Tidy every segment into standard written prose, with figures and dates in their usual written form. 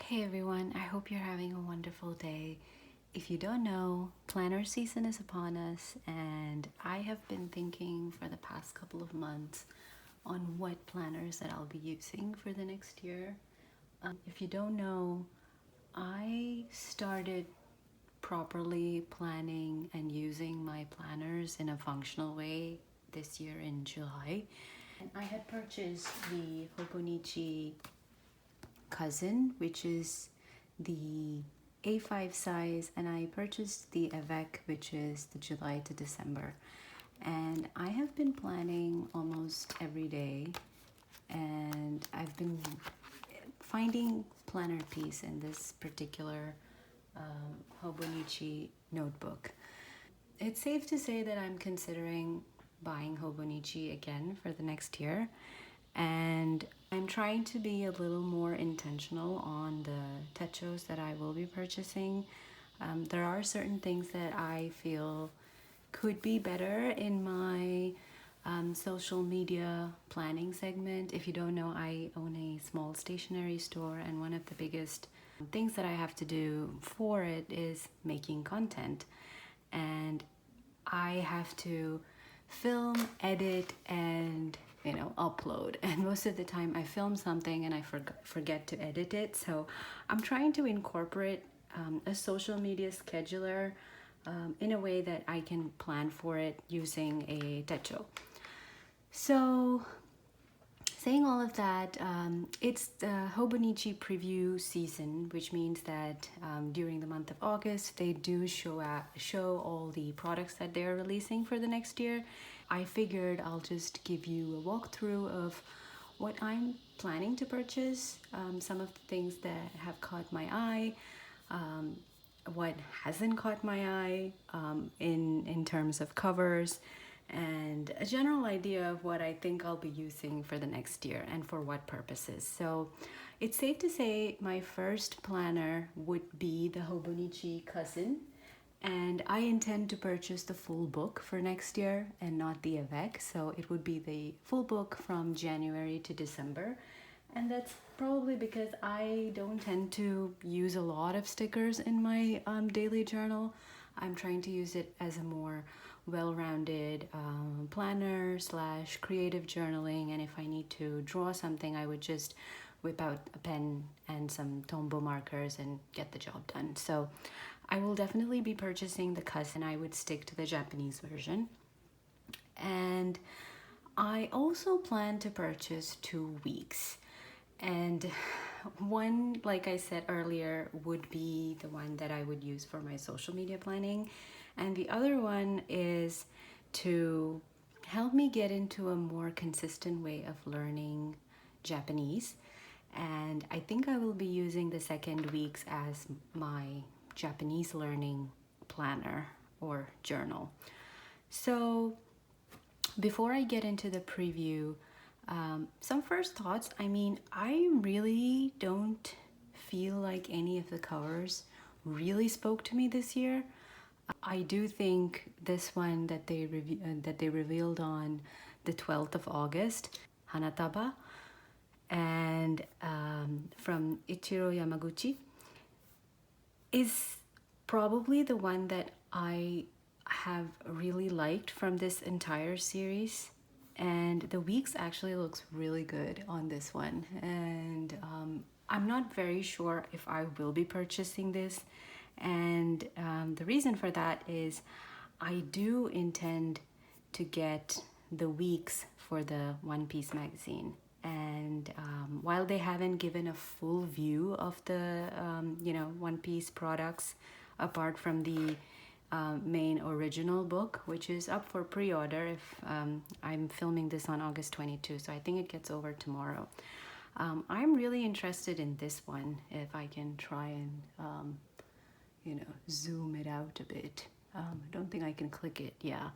Hey everyone, I hope you're having a wonderful day. If you don't know, planner season is upon us, and I have been thinking for the past couple of months on what planners that I'll be using for the next year. If you don't know, I started properly planning and using my planners in a functional way this year in July. And I had purchased the Hobonichi Cousin, which is the A5 size, and I purchased the Avec, which is the July to December. And I have been planning almost every day, and I've been finding planner piece in this particular Hobonichi notebook. It's safe to say that I'm considering buying Hobonichi again for the next year, and I'm trying to be a little more intentional on the techos that I will be purchasing. There are certain things that I feel could be better in my social media planning segment. If you don't know, I own a small stationery store, and one of the biggest things that I have to do for it is making content. And I have to film, edit, and upload. And most of the time I film something and I forget to edit it. So I'm trying to incorporate a social media scheduler in a way that I can plan for it using a Techo. So saying all of that, it's the Hobonichi preview season, which means that during the month of August, they do show all the products that they're releasing for the next year. I figured I'll just give you a walkthrough of what I'm planning to purchase, some of the things that have caught my eye, what hasn't caught my eye in terms of covers, and a general idea of what I think I'll be using for the next year and for what purposes. So it's safe to say my first planner would be the Hobonichi Cousin, and I intend to purchase the full book for next year and not the Avec. So it would be the full book from January to December. And that's probably because I don't tend to use a lot of stickers in my daily journal. I'm trying to use it as a more well-rounded planner / creative journaling, and if I need to draw something, I would just whip out a pen and some Tombow markers and get the job done. So I will definitely be purchasing the Cousin. I would stick to the Japanese version. And I also plan to purchase 2 weeks. And one, like I said earlier, would be the one that I would use for my social media planning. And the other one is to help me get into a more consistent way of learning Japanese. And I think I will be using the second weeks as my Japanese learning planner or journal. So before I get into the preview, some first thoughts. I really don't feel like any of the covers really spoke to me this year. I do think this one that they revealed on the 12th of August, Hanataba, and from Ichiro Yamaguchi, is probably the one that I have really liked from this entire series. And the weeks actually looks really good on this one, and I'm not very sure if I will be purchasing this. And the reason for that is I do intend to get the weeks for the One Piece magazine. And while they haven't given a full view of the One Piece products apart from the main original book, which is up for pre-order, if I'm filming this on August 22, so I think it gets over tomorrow. I'm really interested in this one, if I can try and zoom it out a bit. I don't think I can click it. Yeah.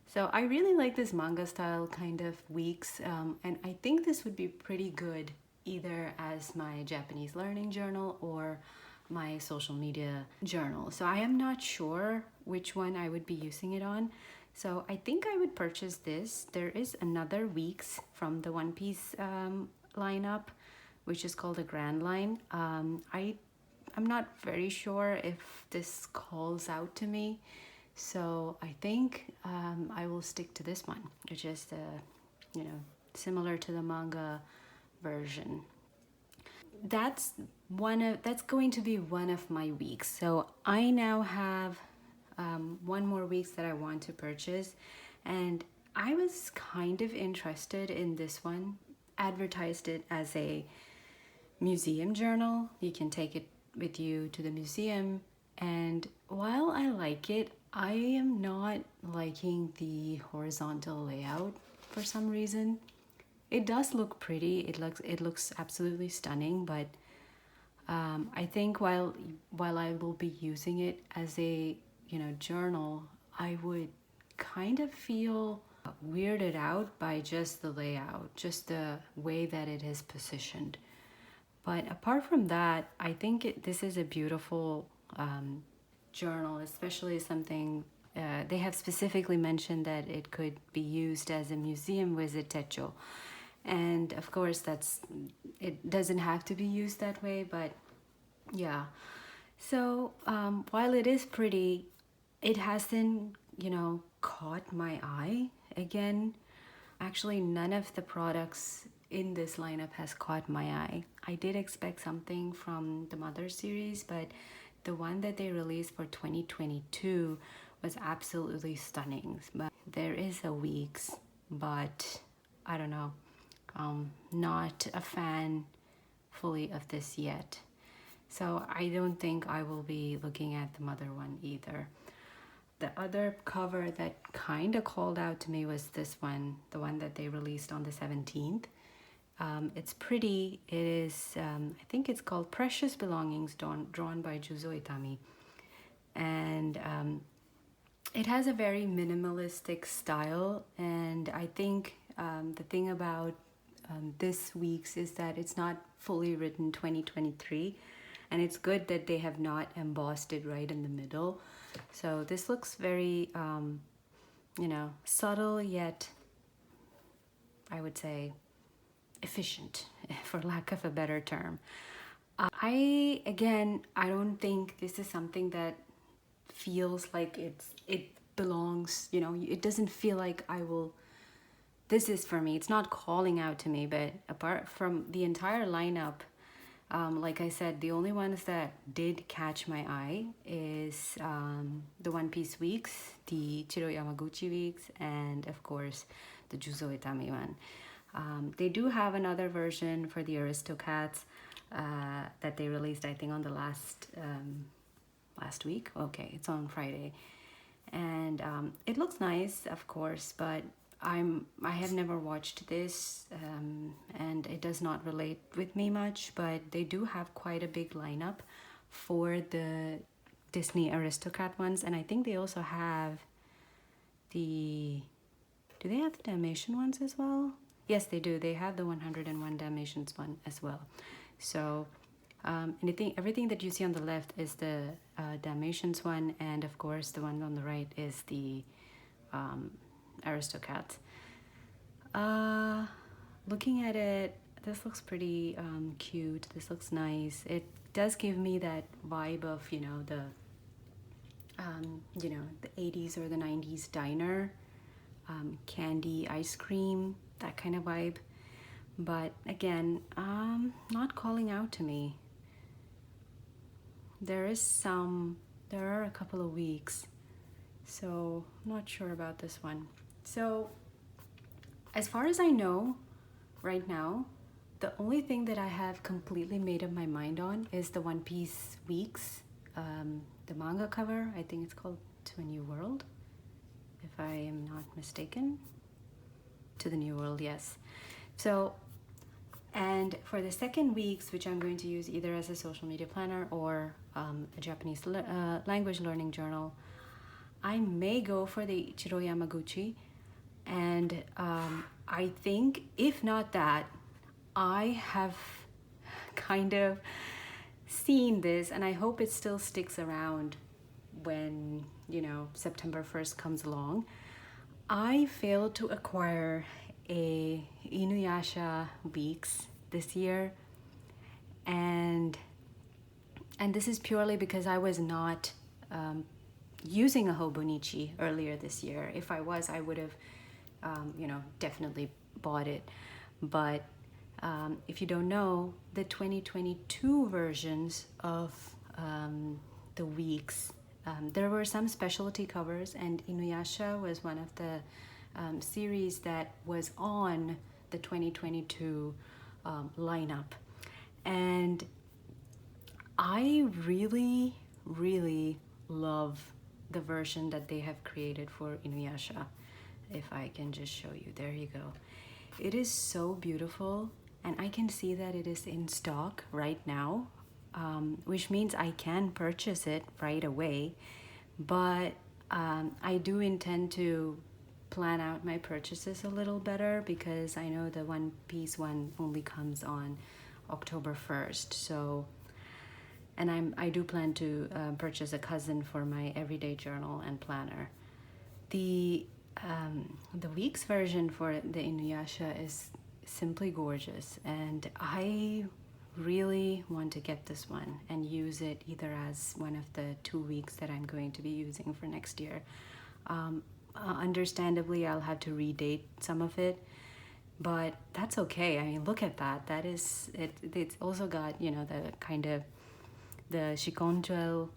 So I really like this manga style kind of weeks, and I think this would be pretty good either as my Japanese learning journal or my social media journal. So I am not sure which one I would be using it on. So I think I would purchase this. There is another weeks from the One Piece lineup, which is called the Grand Line. I'm not very sure if this calls out to me, so I think I will stick to this one, which is similar to the manga version. That's going to be one of my weeks. So I now have one more week that I want to purchase, and I was kind of interested in this one. Advertised it as a museum journal. You can take it with you to the museum, and while I like it, I am not liking the horizontal layout for some reason. It does look pretty. It looks absolutely stunning, but I think while I will be using it as a journal, I would kind of feel weirded out by just the layout, just the way that it is positioned. But apart from that, I think this is a beautiful journal, especially something. They have specifically mentioned that it could be used as a museum visit techo, and of course it doesn't have to be used that way, but yeah. So while it is pretty, it hasn't caught my eye again. Actually, none of the products in this lineup has caught my eye. I did expect something from the Mother series, but the one that they released for 2022 was absolutely stunning. But there is a weeks, but I don't know. Not a fan fully of this yet. So I don't think I will be looking at the Mother one either. The other cover that kind of called out to me was this one, the one that they released on the 17th. It's pretty. It is, I think it's called Precious Belongings, drawn by Juzo Itami. And it has a very minimalistic style. And I think the thing about this week's is that it's not fully written 2023. And it's good that they have not embossed it right in the middle. So this looks very, subtle yet, I would say, efficient, for lack of a better term. I don't think this is something that feels like it belongs, it doesn't feel like this is for me. It's not calling out to me, but apart from the entire lineup, like I said, the only ones that did catch my eye is the One Piece weeks, the Chiro Yamaguchi weeks, and of course the Juzo Itami one. They do have another version for the Aristocats that they released, I think, on the last week. Okay, it's on Friday, and it looks nice, of course, but I have never watched this, and it does not relate with me much. But they do have quite a big lineup for the Disney Aristocrat ones, and I think they also have do they have the Dalmatian ones as well? Yes, they do. They have the 101 Dalmatians one as well. So everything that you see on the left is the Dalmatians one, and of course the one on the right is the Aristocat. Looking at it, this looks pretty cute. This looks nice. It does give me that vibe of the 80s or the 90s diner, candy, ice cream, that kind of vibe. But again, not calling out to me. There are a couple of weeks, so I'm not sure about this one. So as far as I know right now, the only thing that I have completely made up my mind on is the One Piece weeks, the manga cover. I think it's called To a New World, if I am not mistaken. To the New World, yes. So, and for the second weeks, which I'm going to use either as a social media planner or a Japanese language learning journal, I may go for the Ichiro Yamaguchi. And I think, if not that, I have kind of seen this, and I hope it still sticks around when, September 1st comes along. I failed to acquire a Inuyasha weeks this year, and this is purely because I was not using a Hobonichi earlier this year. If I was, I would have, definitely bought it. But if you don't know, the 2022 versions of the weeks, there were some specialty covers, and Inuyasha was one of the series that was on the 2022 lineup. And I really, really love the version that they have created for Inuyasha. If I can just show you, there you go. It is so beautiful, and I can see that it is in stock right now, which means I can purchase it right away. But I do intend to plan out my purchases a little better, because I know the One Piece one only comes on October 1st. So, and I do plan to purchase a cousin for my everyday journal and planner. The week's version for the Inuyasha is simply gorgeous, and I really want to get this one and use it either as one of the 2 weeks that I'm going to be using for next year. Understandably, I'll have to redate some of it, but that's okay. I mean, look at that. That is it. It's also got, the kind of the shikonjel.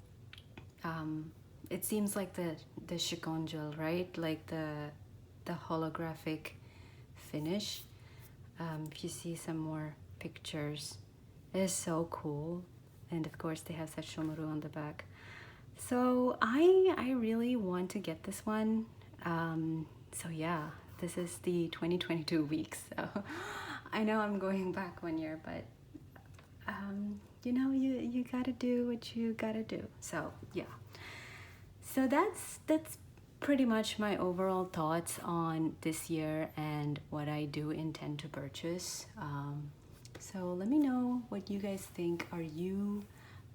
It seems like the shikonjel, right? Like the holographic finish. If you see some more pictures, it is so cool. And of course, they have Sesshomaru on the back. So I really want to get this one. So yeah, this is the 2022 weeks. So I know I'm going back 1 year, but you gotta do what you gotta do. So yeah. So that's pretty much my overall thoughts on this year and what I do intend to purchase. So let me know what you guys think. Are you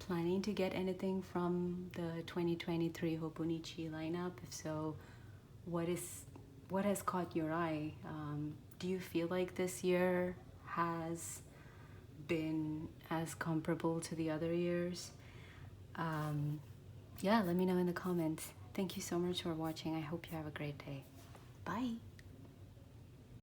planning to get anything from the 2023 Hobonichi lineup? If so, what has caught your eye? Do you feel like this year has been as comparable to the other years? Yeah, let me know in the comments. Thank you so much for watching. I hope you have a great day. Bye.